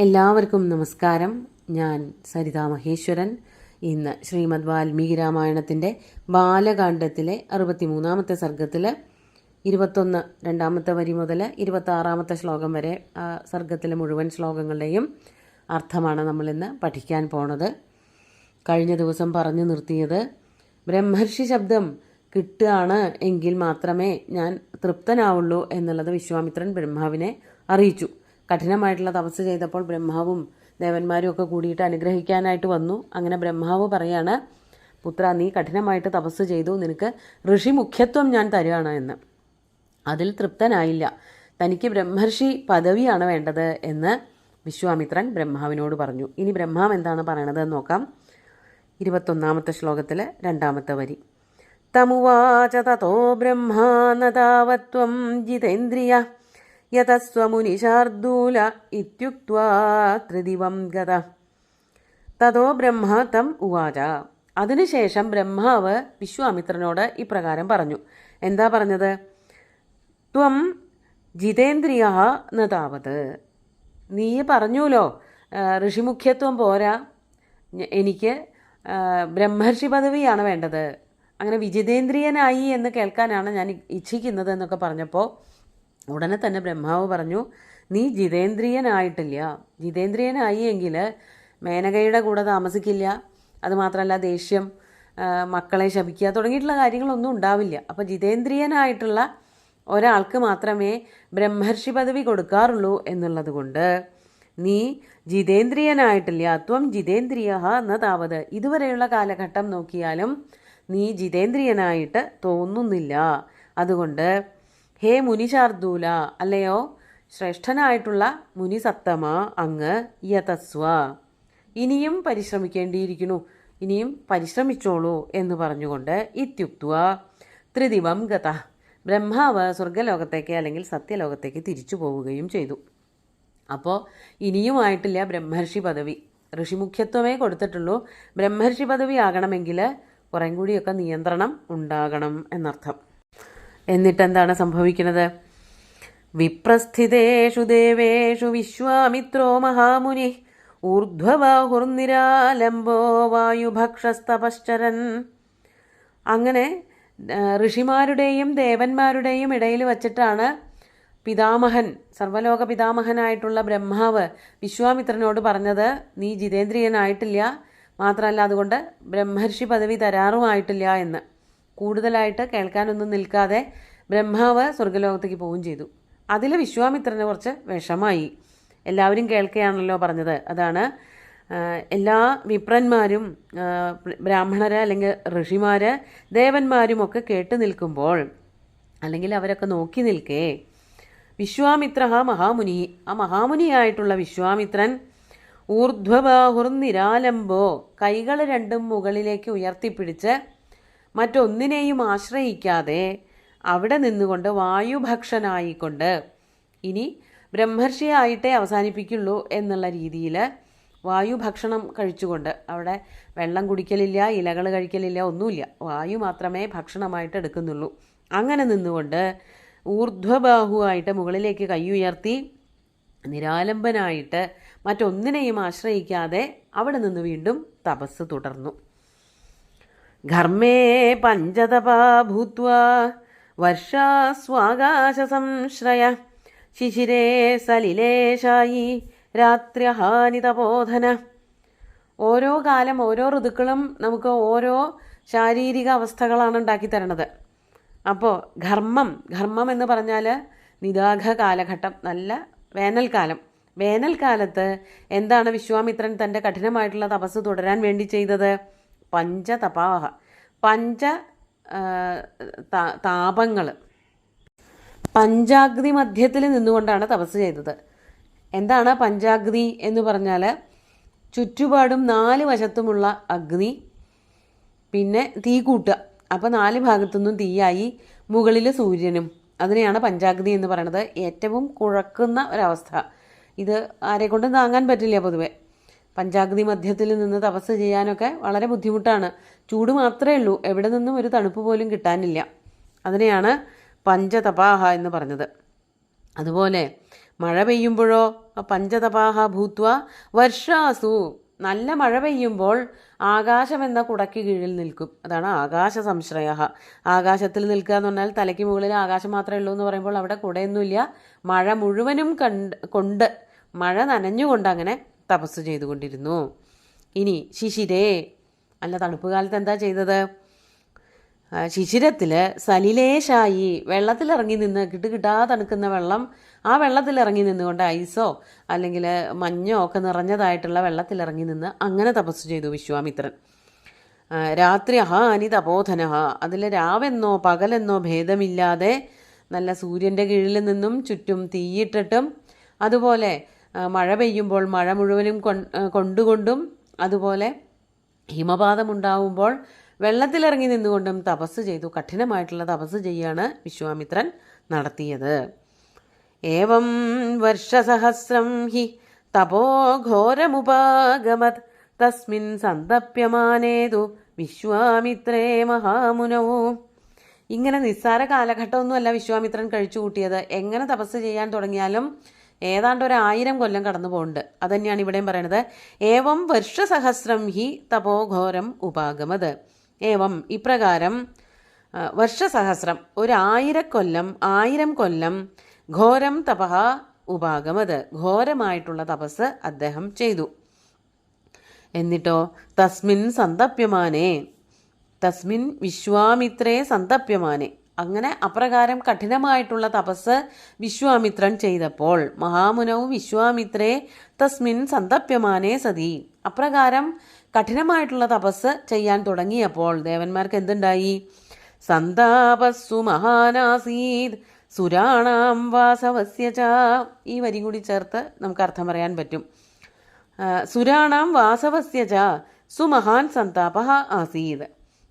എല്ലാവർക്കും നമസ്കാരം. ഞാൻ സരിതാ മഹേശ്വരൻ. ഇന്ന് ശ്രീമദ് വാൽമീകി രാമായണത്തിൻ്റെ ബാലകാണ്ഡത്തിലെ 63-ാമത്തെ സർഗത്തിൽ 21 രണ്ടാമത്തെ വരി മുതൽ 26-ാമത്തെ ശ്ലോകം വരെ സർഗത്തിലെ മുഴുവൻ ശ്ലോകങ്ങളുടെയും അർത്ഥമാണ് നമ്മളിന്ന് പഠിക്കാൻ പോണത്. കഴിഞ്ഞ ദിവസം പറഞ്ഞു നിർത്തിയത് ബ്രഹ്മർഷി ശബ്ദം കിട്ടുകയാണ് എങ്കിൽ മാത്രമേ ഞാൻ തൃപ്തനാവുള്ളൂ എന്നുള്ളത് വിശ്വാമിത്രൻ ബ്രഹ്മാവിനെ അറിയിച്ചു. കഠിനമായിട്ടുള്ള തപസ് ചെയ്തപ്പോൾ ബ്രഹ്മാവും ദേവന്മാരും ഒക്കെ കൂടിയിട്ട് അനുഗ്രഹിക്കാനായിട്ട് വന്നു. അങ്ങനെ ബ്രഹ്മാവ് പറയാണ്, പുത്ര, നീ കഠിനമായിട്ട് തപസ് ചെയ്തു, നിനക്ക് ഋഷി മുഖ്യത്വം ഞാൻ തരുകയാണ് എന്ന്. അതിൽ തൃപ്തനായില്ല, തനിക്ക് ബ്രഹ്മർഷി പദവിയാണ് വേണ്ടത് എന്ന് വിശ്വാമിത്രൻ ബ്രഹ്മാവിനോട് പറഞ്ഞു. ഇനി ബ്രഹ്മാവ് എന്താണ് പറയണത് എന്ന് നോക്കാം. 21-ാമത്തെ ശ്ലോകത്തിലെ 2-ാമത്തെ വരി. തമുവാച തതോ ബ്രഹ്മാ ന താവത്വം ജിതേന്ദ്രിയ യതസ്വമുനിശാർദൂല ഇത്യുക്ത്വാ ത്രിദിവം ഗത. തതോ ബ്രഹ്മ തം ഉവാച. അതിനുശേഷം ബ്രഹ്മാവ് വിശ്വാമിത്രനോട് ഇപ്രകാരം പറഞ്ഞു. എന്താ പറഞ്ഞത്? ത്വം ജിതേന്ദ്രിയ ന താവത്. നീ പറഞ്ഞുല്ലോ ഋഷിമുഖ്യത്വം പോരാ, എനിക്ക് ബ്രഹ്മർഷി പദവിയാണ് വേണ്ടത്, അങ്ങനെ വിജിതേന്ദ്രിയനായി എന്ന് കേൾക്കാനാണ് ഞാൻ ഇച്ഛിക്കുന്നത് എന്നൊക്കെ പറഞ്ഞപ്പോൾ ഉടനെ തന്നെ ബ്രഹ്മാവ് പറഞ്ഞു, നീ ജിതേന്ദ്രിയനായിട്ടില്ല. ജിതേന്ദ്രിയനായി എങ്കിൽ മേനകയുടെ കൂടെ താമസിക്കില്ല, അതുമാത്രമല്ല ദേഷ്യം, മക്കളെ ശപിക്കുക തുടങ്ങിയിട്ടുള്ള കാര്യങ്ങളൊന്നും ഉണ്ടാവില്ല. അപ്പോൾ ജിതേന്ദ്രിയനായിട്ടുള്ള ഒരാൾക്ക് മാത്രമേ ബ്രഹ്മർഷി പദവി കൊടുക്കാറുള്ളൂ എന്നുള്ളത് കൊണ്ട് നീ ജിതേന്ദ്രിയനായിട്ടില്ല. ത്വം ജിതേന്ദ്രിയ ന താവത്. ഇതുവരെയുള്ള കാലഘട്ടം നോക്കിയാലും നീ ജിതേന്ദ്രിയനായിട്ട് തോന്നുന്നില്ല. അതുകൊണ്ട് ഹേ മുനിശാർദൂല, അല്ലയോ ശ്രേഷ്ഠനായിട്ടുള്ള മുനിസത്തമ, അങ്ങ് യതസ്വ, ഇനിയും പരിശ്രമിക്കേണ്ടിയിരിക്കുന്നു, ഇനിയും പരിശ്രമിച്ചോളൂ എന്ന് പറഞ്ഞുകൊണ്ട് ഇത്യുക്ത്വ ത്രിദിവം ഗത. ബ്രഹ്മാവ് സ്വർഗലോകത്തേക്ക് അല്ലെങ്കിൽ സത്യലോകത്തേക്ക് തിരിച്ചു പോവുകയും ചെയ്തു. അപ്പോൾ ഇനിയുമായിട്ടില്ല ബ്രഹ്മർഷി പദവി. ഋഷിമുഖ്യത്വമേ കൊടുത്തിട്ടുള്ളൂ. ബ്രഹ്മർഷി പദവി ആകണമെങ്കിൽ കുറേ കൂടിയൊക്കെ നിയന്ത്രണം ഉണ്ടാകണം എന്നർത്ഥം. എന്നിട്ടെന്താണ് സംഭവിക്കുന്നത്? വിപ്രസ്ഥിതേഷു ദേവേഷു വിശ്വാമിത്രോ മഹാമുനി ഊർധ്വബാഹുർനിരാലംബോ വായുഭക്ഷസ്തപശ്ചരൻ. അങ്ങനെ ഋഷിമാരുടെയും ദേവന്മാരുടെയും ഇടയിൽ വച്ചിട്ടാണ് പിതാമഹൻ, സർവലോക പിതാമഹനായിട്ടുള്ള ബ്രഹ്മാവ് വിശ്വാമിത്രനോട് പറഞ്ഞത്, നീ ജിതേന്ദ്രിയനായിട്ടില്ല, മാത്രമല്ല അതുകൊണ്ട് ബ്രഹ്മർഷി പദവി തരാറുമായിട്ടില്ല എന്ന്. കൂടുതലായിട്ട് കേൾക്കാനൊന്നും നിൽക്കാതെ ബ്രഹ്മാവ് സ്വർഗലോകത്തേക്ക് പോവുകയും ചെയ്തു. അതിൽ വിശ്വാമിത്രന് കുറച്ച് വിഷമായി. എല്ലാവരും കേൾക്കുകയാണല്ലോ പറഞ്ഞത്. അതാണ് എല്ലാ വിപ്രന്മാരും ബ്രാഹ്മണര് അല്ലെങ്കിൽ ഋഷിമാര് ദേവന്മാരുമൊക്കെ കേട്ട് നിൽക്കുമ്പോൾ, അല്ലെങ്കിൽ അവരൊക്കെ നോക്കി നിൽക്കേ, വിശ്വാമിത്ര മഹാമുനി, ആ മഹാമുനിയായിട്ടുള്ള വിശ്വാമിത്രൻ ഊർധ്വബാഹുർനിരാലംബോ, കൈകൾ രണ്ടും മുകളിലേക്ക് ഉയർത്തിപ്പിടിച്ച് മറ്റൊന്നിനെയും ആശ്രയിക്കാതെ അവിടെ നിന്നുകൊണ്ട് വായുഭക്ഷനായിക്കൊണ്ട് ഇനി ബ്രഹ്മർഷിയായിട്ടേ അവസാനിപ്പിക്കുള്ളൂ എന്നുള്ള രീതിയിൽ വായുഭക്ഷണം കഴിച്ചുകൊണ്ട്, അവിടെ വെള്ളം കുടിക്കലില്ല, ഇലകൾ കഴിക്കലില്ല, ഒന്നുമില്ല, വായു മാത്രമേ ഭക്ഷണമായിട്ട് എടുക്കുന്നുള്ളൂ. അങ്ങനെ നിന്നുകൊണ്ട് ഊർധ്വബാഹുവായിട്ട് മുകളിലേക്ക് കൈ ഉയർത്തി നിരാലംബനായിട്ട് മറ്റൊന്നിനെയും ആശ്രയിക്കാതെ അവിടെ നിന്ന് വീണ്ടും തപസ് തുടർന്നു. ഘർമ്മേ പഞ്ചതപാ ഭൂത്വാ വർഷാസ്വാകാശ സംശ്രയ ശിശിരേ സലിലേശായി രാത്ര്യഹാനി തപോധന. ഓരോ കാലം, ഓരോ ഋതുക്കളും നമുക്ക് ഓരോ ശാരീരിക അവസ്ഥകളാണ് ഉണ്ടാക്കി തരണത്. അപ്പോൾ ഘർമ്മം എന്ന് പറഞ്ഞാൽ നിദാഘ കാലഘട്ടം, നല്ല വേനൽക്കാലം. വേനൽക്കാലത്ത് എന്താണ് വിശ്വാമിത്രൻ തൻ്റെ കഠിനമായിട്ടുള്ള തപസ് തുടരാൻ വേണ്ടി ചെയ്തത്? പഞ്ചതപാഹ, താപങ്ങൾ, പഞ്ചാഗ്നി മധ്യത്തിൽ നിന്നുകൊണ്ടാണ് തപസ് ചെയ്തത്. എന്താണ് പഞ്ചാഗ്നി എന്ന് പറഞ്ഞാൽ? ചുറ്റുപാടും 4 വശത്തുമുള്ള അഗ്നി, പിന്നെ തീ കൂട്ടുക. അപ്പോൾ 4 ഭാഗത്തുനിന്നും തീയായി, മുകളിൽ സൂര്യനും. അതിനെയാണ് പഞ്ചാഗ്നി എന്ന് പറയുന്നത്. ഏറ്റവും കുഴക്കുന്ന ഒരവസ്ഥ. ഇത് ആരെക്കൊണ്ടും താങ്ങാൻ പറ്റില്ല പൊതുവെ. പഞ്ചാഗ്നി മധ്യത്തിൽ നിന്ന് തപസ് ചെയ്യാനൊക്കെ വളരെ ബുദ്ധിമുട്ടാണ്. ചൂട് മാത്രമേ ഉള്ളൂ, എവിടെ നിന്നും ഒരു തണുപ്പ് പോലും കിട്ടാനില്ല. അതിനെയാണ് പഞ്ചതപാഹ എന്ന് പറഞ്ഞത്. അതുപോലെ മഴ പെയ്യുമ്പോഴോ പഞ്ചതപാഹ ഭൂത്വ വർഷാസു, നല്ല മഴ പെയ്യുമ്പോൾ ആകാശം എന്ന കുടയ്ക്ക് കീഴിൽ നിൽക്കും. അതാണ് ആകാശ സംശ്രയ. ആകാശത്തിൽ നിൽക്കുക എന്ന് പറഞ്ഞാൽ തലയ്ക്ക് മുകളിൽ ആകാശം മാത്രമേ ഉള്ളൂ എന്ന് പറയുമ്പോൾ അവിടെ കുടയൊന്നുമില്ല. മഴ മുഴുവനും കൊണ്ട് മഴ നനഞ്ഞുകൊണ്ട് അങ്ങനെ തപസ് ചെയ്തുകൊണ്ടിരുന്നു. ഇനി ശിശിരേ, അല്ല തണുപ്പ് കാലത്ത് എന്താ ചെയ്തത്? ശിശിരത്തിൽ സലിലേശായി, വെള്ളത്തിലിറങ്ങി നിന്ന് കിട്ടുകിട്ടാ തണുക്കുന്ന വെള്ളം, ആ വെള്ളത്തിലിറങ്ങി നിന്നുകൊണ്ട് ഐസോ അല്ലെങ്കിൽ മഞ്ഞോ ഒക്കെ നിറഞ്ഞതായിട്ടുള്ള വെള്ളത്തിലിറങ്ങി നിന്ന് അങ്ങനെ തപസ് ചെയ്തു വിശ്വാമിത്രൻ. രാത്രി അനി തപോധന, അതിൽ രാവെന്നോ പകലെന്നോ ഭേദമില്ലാതെ നല്ല സൂര്യൻ്റെ കീഴിൽ നിന്നും ചുറ്റും തീയിട്ടിട്ടും, അതുപോലെ മഴ പെയ്യുമ്പോൾ മഴ മുഴുവനും കൊണ്ടുകൊണ്ടും, അതുപോലെ ഹിമപാതമുണ്ടാവുമ്പോൾ വെള്ളത്തിലിറങ്ങി നിന്നുകൊണ്ടും തപസ് ചെയ്തു. കഠിനമായിട്ടുള്ള തപസ് ചെയ്യാണ് വിശ്വാമിത്രൻ നടത്തിയത്. ഏവം വർഷസഹസ്രം ഹി തപോ ഘോരമുപാഗമത് തസ്മിൻ സന്തപ്യമാനേതു വിശ്വാമിത്രേ മഹാമുനോ. ഇങ്ങനെ നിസ്സാര കാലഘട്ടമൊന്നുമല്ല വിശ്വാമിത്രൻ കഴിച്ചു കൂട്ടിയത്. എങ്ങനെ തപസ് ചെയ്യാൻ തുടങ്ങിയാലും ഏതാണ്ട് 1000 കൊല്ലം കടന്നു പോകുന്നുണ്ട്. അതുതന്നെയാണ് ഇവിടെയും പറയണത്. ഏവം വർഷസഹസ്രം ഹി തപോഘോരം ഉപാഗമത്. ഏവം ഇപ്രകാരം വർഷസഹസ്രം 1000 കൊല്ലം, 1000 കൊല്ലം ഘോരം തപഹ ഉപാഗമത്, ഘോരമായിട്ടുള്ള തപസ് അദ്ദേഹം ചെയ്തു. എന്നിട്ടോ തസ്മിൻ സന്തപ്യമാനേ, തസ്മിൻ വിശ്വാമിത്രേ സന്തപ്യമാനേ, അങ്ങനെ അപ്രകാരം കഠിനമായിട്ടുള്ള തപസ് വിശ്വാമിത്രൻ ചെയ്തപ്പോൾ, മഹാമുനവും വിശ്വാമിത്രേ തസ്മിൻ സന്തപ്യമാനേ സതി, അപ്രകാരം കഠിനമായിട്ടുള്ള തപസ് ചെയ്യാൻ തുടങ്ങിയപ്പോൾ ദേവന്മാർക്ക് എന്തുണ്ടായി? സന്താപസ്സു മഹാനാസീത് സുരാണാം വാസവസ്യച. ഈ വരി കൂടി ചേർത്ത് നമുക്ക് അർത്ഥം പറയാൻ പറ്റും. സുരാണാം വാസവസ്യച സുമഹാൻ സന്താപ ആസീത്.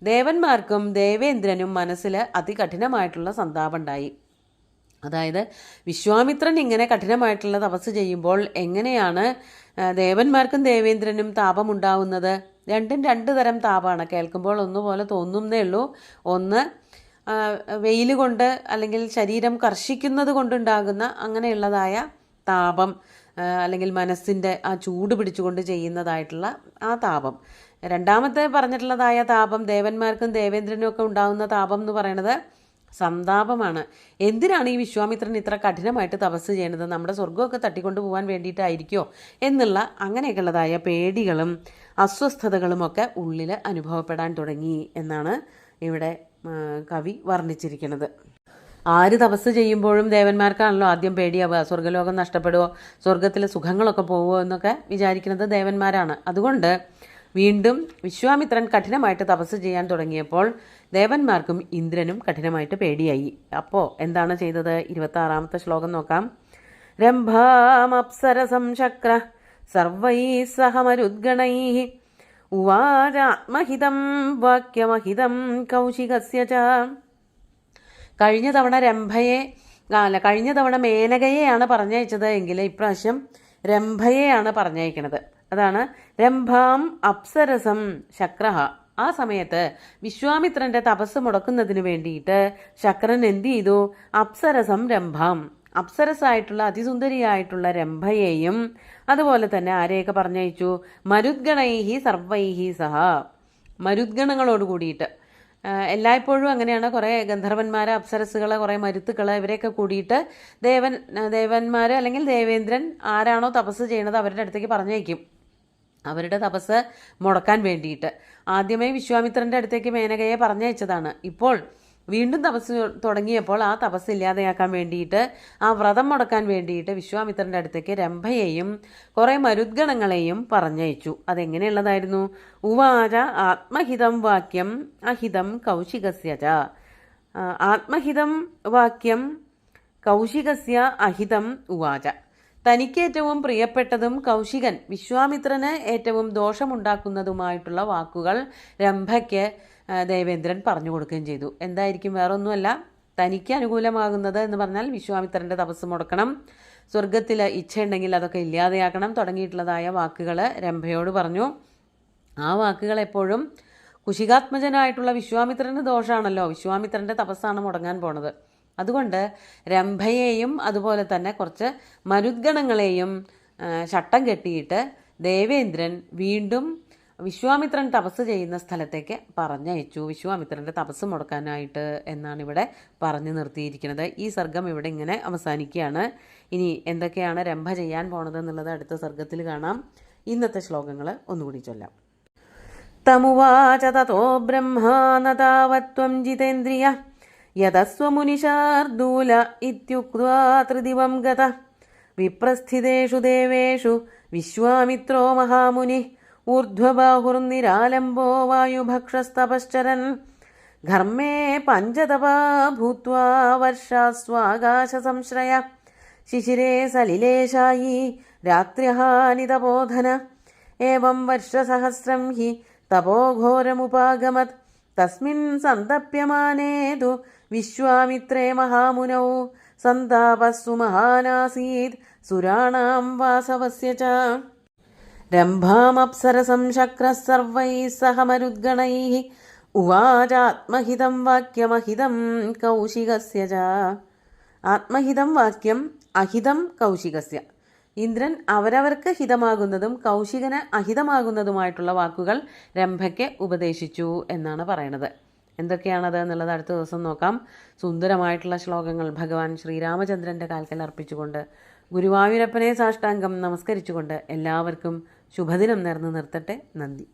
ദേവന്മാർക്കും ദേവേന്ദ്രനും മനസ്സിൽ അതികഠിനമായിട്ടുള്ള സന്താപം ഉണ്ടായി. അതായത് വിശ്വാമിത്രൻ ഇങ്ങനെ കഠിനമായിട്ടുള്ള തപസ് ചെയ്യുമ്പോൾ എങ്ങനെയാണ് ദേവന്മാർക്കും ദേവേന്ദ്രനും താപമുണ്ടാവുന്നത്? രണ്ടും 2 തരം താപമാണ്. കേൾക്കുമ്പോൾ ഒന്നുപോലെ തോന്നുന്നേ ഉള്ളൂ. ഒന്ന് വെയിൽ കൊണ്ട് അല്ലെങ്കിൽ ശരീരം കർഷിക്കുന്നത് കൊണ്ടുണ്ടാകുന്ന അങ്ങനെയുള്ളതായ താപം, അല്ലെങ്കിൽ മനസ്സിൻ്റെ ആ ചൂട് പിടിച്ചുകൊണ്ട് ചെയ്യുന്നതായിട്ടുള്ള ആ താപം. രണ്ടാമത്തെ പറഞ്ഞിട്ടുള്ളതായ താപം, ദേവന്മാർക്കും ദേവേന്ദ്രനും ഒക്കെ ഉണ്ടാകുന്ന താപം എന്ന് പറയുന്നത് സന്താപമാണ്. എന്തിനാണ് ഈ വിശ്വാമിത്രൻ ഇത്ര കഠിനമായിട്ട് തപസ് ചെയ്യുന്നത്? നമ്മുടെ സ്വർഗമൊക്കെ തട്ടിക്കൊണ്ടു പോകാൻ വേണ്ടിയിട്ടായിരിക്കോ എന്നുള്ള അങ്ങനെയൊക്കെയുള്ളതായ പേടികളും അസ്വസ്ഥതകളുമൊക്കെ ഉള്ളിൽ അനുഭവപ്പെടാൻ തുടങ്ങി എന്നാണ് ഇവിടെ കവി വർണ്ണിച്ചിരിക്കുന്നത്. ആര് തപസ് ചെയ്യുമ്പോഴും ദേവന്മാർക്കാണല്ലോ ആദ്യം പേടിയാവുക. സ്വർഗ്ഗലോകം നഷ്ടപ്പെടുമോ, സ്വർഗത്തിലെ സുഖങ്ങളൊക്കെ പോവുമോ എന്നൊക്കെ വിചാരിക്കുന്നത് ദേവന്മാരാണ്. അതുകൊണ്ട് വീണ്ടും വിശ്വാമിത്രൻ കഠിനമായിട്ട് തപസ് ചെയ്യാൻ തുടങ്ങിയപ്പോൾ ദേവന്മാർക്കും ഇന്ദ്രനും കഠിനമായിട്ട് പേടിയായി. അപ്പോൾ എന്താണ് ചെയ്തത്? 26ാമത്തെ ശ്ലോകം നോക്കാം. രംഭാമപ്സരസം ശക്ര സർവൈ സഹമരുദ്ഗണൈഃ ഉവാചാത്മഹിതം വാക്യമഹിതം കൗശികസ്യ ച. കഴിഞ്ഞ തവണ മേനകയെയാണ് പറഞ്ഞയച്ചത് എങ്കിൽ ഇപ്രാവശ്യം രംഭയെയാണ് പറഞ്ഞയക്കുന്നത്. അതാണ് രംഭാം അപ്സരസം ശക്രഹ. ആ സമയത്ത് വിശ്വാമിത്രന്റെ തപസ് മുടക്കുന്നതിന് വേണ്ടിയിട്ട് ശക്രൻ എന്ത് ചെയ്തു? അപ്സരസം രംഭാം, അപ്സരസായിട്ടുള്ള അതിസുന്ദരിയായിട്ടുള്ള രംഭയെയും അതുപോലെ തന്നെ ആരെയൊക്കെ പറഞ്ഞയച്ചു? മരുദ്ഗണൈഹി സർവൈഹി സഹ, മരുദ്ഗണങ്ങളോട് കൂടിയിട്ട്. എല്ലായ്പ്പോഴും അങ്ങനെയാണ്. കുറേ ഗന്ധർവന്മാർ, അപ്സരസുകൾ, കുറേ മരുത്തുക്കൾ, ഇവരെയൊക്കെ കൂടിയിട്ട് ദേവന്മാർ അല്ലെങ്കിൽ ദേവേന്ദ്രൻ ആരാണോ തപസ് ചെയ്യണത് അവരുടെ അടുത്തേക്ക് പറഞ്ഞയക്കും, അവരുടെ തപസ് മുടക്കാൻ വേണ്ടിയിട്ട്. ആദ്യമേ വിശ്വാമിത്രൻ്റെ അടുത്തേക്ക് മേനകയെ പറഞ്ഞയച്ചതാണ്. ഇപ്പോൾ വീണ്ടും തപസ് തുടങ്ങിയപ്പോൾ ആ തപസ് ഇല്ലാതെയാക്കാൻ വേണ്ടിയിട്ട്, ആ വ്രതം മുടക്കാൻ വേണ്ടിയിട്ട് വിശ്വാമിത്രൻ്റെ അടുത്തേക്ക് രംഭയെയും കുറേ മരുദ്ഗണങ്ങളെയും പറഞ്ഞയച്ചു. അതെങ്ങനെയുള്ളതായിരുന്നു? ഉവാച ആത്മഹിതം വാക്യം അഹിതം കൗശികസ്യ ച. ആത്മഹിതം വാക്യം കൗശികസ്യ അഹിതം ഉവാച. തനിക്ക് ഏറ്റവും പ്രിയപ്പെട്ടതും കൗശികൻ വിശ്വാമിത്രന് ഏറ്റവും ദോഷമുണ്ടാക്കുന്നതുമായിട്ടുള്ള വാക്കുകൾ രംഭയ്ക്ക് ദേവേന്ദ്രൻ പറഞ്ഞു കൊടുക്കുകയും ചെയ്തു. എന്തായിരിക്കും? വേറൊന്നുമല്ല, തനിക്ക് അനുകൂലമാകുന്നത് എന്ന് പറഞ്ഞാൽ വിശ്വാമിത്രൻ്റെ തപസ് മുടക്കണം, സ്വർഗത്തിൽ ഇച്ഛയുണ്ടെങ്കിൽ അതൊക്കെ ഇല്ലാതെയാക്കണം തുടങ്ങിയിട്ടുള്ളതായ വാക്കുകൾ രംഭയോട് പറഞ്ഞു. ആ വാക്കുകൾ എപ്പോഴും കുശികാത്മജനായിട്ടുള്ള വിശ്വാമിത്രന് ദോഷമാണല്ലോ. വിശ്വാമിത്രൻ്റെ തപസ്സാണ് മുടങ്ങാൻ പോണത്. അതുകൊണ്ട് രംഭയെയും അതുപോലെ തന്നെ കുറച്ച് മരുദ്ഗണങ്ങളെയും ചട്ടം കെട്ടിയിട്ട് ദേവേന്ദ്രൻ വീണ്ടും വിശ്വാമിത്രൻ തപസ് ചെയ്യുന്ന സ്ഥലത്തേക്ക് പറഞ്ഞയച്ചു. വിശ്വാമിത്രൻ്റെ തപസ് മുടക്കാനായിട്ട് എന്നാണ് ഇവിടെ പറഞ്ഞു നിർത്തിയിരിക്കുന്നത്. ഈ സർഗം ഇവിടെ ഇങ്ങനെ അവസാനിക്കുകയാണ്. ഇനി എന്തൊക്കെയാണ് രംഭ ചെയ്യാൻ പോണത് എന്നുള്ളത് അടുത്ത സർഗത്തിൽ കാണാം. ഇന്നത്തെ ശ്ലോകങ്ങൾ ഒന്നുകൂടി ചൊല്ലാം. തമുവാച തതോ ബ്രഹ്മാ താവത്വം ജിതേന്ദ്രിയ യതസ്വമുനിശാർദൂല ഇത്യുക്ത്വാ ത്രിദിവം ഗത വിപ്രസ്ഥിതേഷു ദേവേഷു വിശ്വാമിത്രോ മഹാമുനി ഊർധ്വബാഹുർനിരാലംബോ വായുഭക്ഷസ്തപശ്ചരൻ ഘർമ്മേ പഞ്ചതപാ ഭൂത്വാ വർഷാസ്വാകാശസംശ്രയ ശിശിരേ സലിലേശായി രാത്ര്യഹാനിതബോധന ഏവം വർഷസഹസ്രം ഹി തപോഘോരമുപാഗമത് തസ്മിൻ സന്തപ്യമാനേതു വിശ്വാമിത്രേ മഹാമുനൗ സന്താപസ്സു മഹാനാസീത് സുരാണാം വാസവസ്യ ച രംഭാമപ്സരസം ശക്രഃ സർവൈഃ സഹ മരുദ്ഗണൈഃ ഉവാചാത്മഹിതം വാക്യമഹിതം കൗശികസ്യ ച. ആത്മഹിതം വാക്യം അഹിതം കൗശികസ്യ. ഇന്ദ്രൻ അവരവർക്ക് ഹിതമാകുന്നതും കൗശികന് അഹിതമാകുന്നതുമായിട്ടുള്ള വാക്കുകൾ രംഭയ്ക്ക് ഉപദേശിച്ചു എന്നാണ് പറയണത്. എന്തൊക്കെയാണത് എന്നുള്ളത് അടുത്ത ദിവസം നോക്കാം. സുന്ദരമായിട്ടുള്ള ശ്ലോകങ്ങൾ ഭഗവാൻ ശ്രീരാമചന്ദ്രൻ്റെ കാൽക്കൽ അർപ്പിച്ചുകൊണ്ട് ഗുരുവായൂരപ്പനെ സാഷ്ടാംഗം നമസ്കരിച്ചുകൊണ്ട് എല്ലാവർക്കും ശുഭദിനം നേർന്നു നിർത്തട്ടെ. നന്ദി.